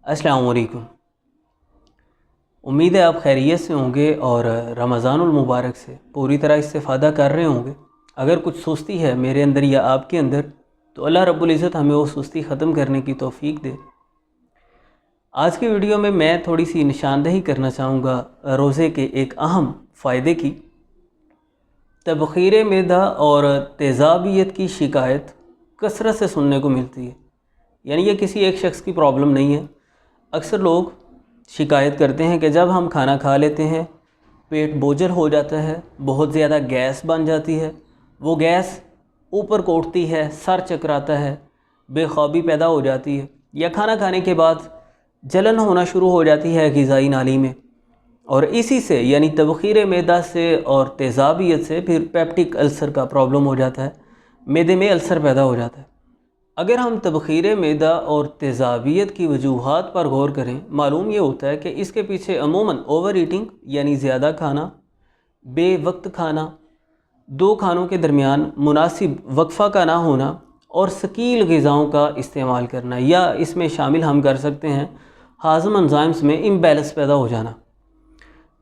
अस्सलाम वालेकुम। उम्मीद है आप खैरियत से होंगे और रमज़ानुल मुबारक से पूरी तरह इस्तिफ़ादा कर रहे होंगे। अगर कुछ सुस्ती है मेरे अंदर या आपके अंदर तो अल्लाह रब्बुल इज़्ज़त हमें वो सुस्ती ख़त्म करने की तौफ़ीक दे। आज की वीडियो में मैं थोड़ी सी निशानदही करना चाहूँगा रोज़े के एक अहम फ़ायदे की। तबख़ीर मैदा और तेज़ाबियत की शिकायत कसरत से सुनने को मिलती है, यानी ये किसी एक शख्स की प्रॉब्लम नहीं है। अक्सर लोग शिकायत करते हैं कि जब हम खाना खा लेते हैं पेट बोझल हो जाता है, बहुत ज़्यादा गैस बन जाती है, वो गैस ऊपर को उठती है, सर चकराता है, बेख्वाबी पैदा हो जाती है, या खाना खाने के बाद जलन होना शुरू हो जाती है ग़िज़ाई नाली में, और इसी से यानी तबख़ीर मैदा से और तेज़ाबियत से फिर पेप्टिक अल्सर का प्रॉब्लम हो जाता है, मैदे में अल्सर पैदा हो जाता है। अगर हम तबख़ीर मैदा और तेज़ाबियत की वजूहात पर गौर करें, मालूम ये होता है कि इसके पीछे अमूमन ओवर ईटिंग यानी ज़्यादा खाना, बेवक्त खाना, दो खानों के दरमियान मुनासिब वक्फ़ा का ना होना और सकील ग़िज़ाओं का इस्तेमाल करना, या इसमें शामिल हम कर सकते हैं हाज़म एंज़ाइम्स में इम्बैलेंस पैदा हो जाना।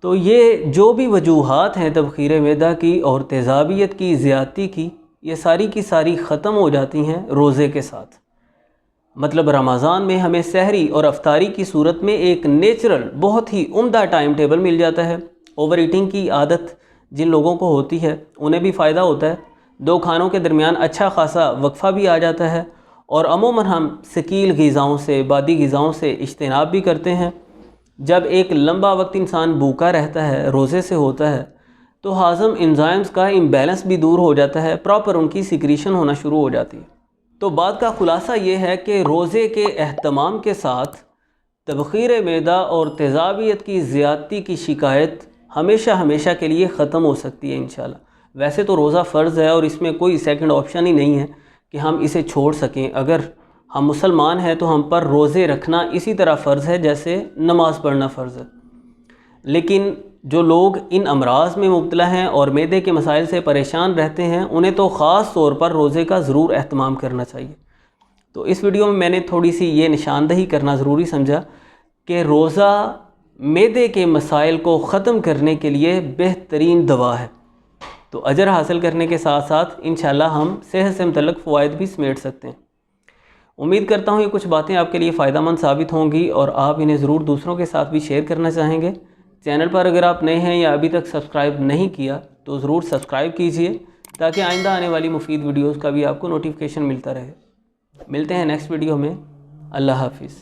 तो ये जो भी वजूहात हैं तबख़ीर मैदा की और तेज़ाबियत की, ज़्यादती की, ये सारी की सारी ख़त्म हो जाती हैं रोज़े के साथ। मतलब रमज़ान में हमें सहरी और अफ्तारी की सूरत में एक नेचुरल बहुत ही उम्दा टाइम टेबल मिल जाता है। ओवर ईटिंग की आदत जिन लोगों को होती है उन्हें भी फ़ायदा होता है, दो खानों के दरमियान अच्छा खासा वक्फ़ा भी आ जाता है, और अमूमन हम सकील ग़िज़ाओं से, बादी ग़िज़ाओं से इज्तनाब भी करते हैं। जब एक लंबा वक्त इंसान भूखा रहता है, रोज़े से होता है, तो हाज़म एंज़ाइम्स का इम्बैलेंस भी दूर हो जाता है, प्रॉपर उनकी सिक्रीशन होना शुरू हो जाती है। तो बात का ख़ुलासा ये है कि रोज़े के एहतमाम के साथ तबख़ीर मैदा और तेज़ाबियत की ज़्यादती की शिकायत हमेशा हमेशा के लिए ख़त्म हो सकती है इंशाल्लाह। वैसे तो रोज़ा फ़र्ज़ है और इसमें कोई सेकंड ऑप्शन ही नहीं है कि हम इसे छोड़ सकें। अगर हम मुसलमान हैं तो हम पर रोज़े रखना इसी तरह फ़र्ज़ है जैसे नमाज़ पढ़ना फ़र्ज़ है। लेकिन जो लोग इन अमराज़ में मुब्तला हैं और मैदे के मसाइल से परेशान रहते हैं, उन्हें तो ख़ास तौर पर रोज़े का ज़रूर एहतमाम करना चाहिए। तो इस वीडियो में मैंने थोड़ी सी ये निशानदही करना ज़रूरी समझा कि रोज़ा मैदे के मसाइल को ख़त्म करने के लिए बेहतरीन दवा है। तो अजर हासिल करने के साथ साथ इंशाल्लाह हम सेहत से मुतल्लिक़ फ़वाइद भी समेट सकते हैं। उम्मीद करता हूँ ये कुछ बातें आपके लिए फ़ायदेमंद साबित होंगी और आप इन्हें ज़रूर दूसरों के साथ भी शेयर करना चाहेंगे। चैनल पर अगर आप नए हैं या अभी तक सब्सक्राइब नहीं किया तो ज़रूर सब्सक्राइब कीजिए ताकि आइंदा आने वाली मुफीद वीडियोज़ का भी आपको नोटिफिकेशन मिलता रहे। मिलते हैं नेक्स्ट वीडियो में। अल्लाह हाफिज़।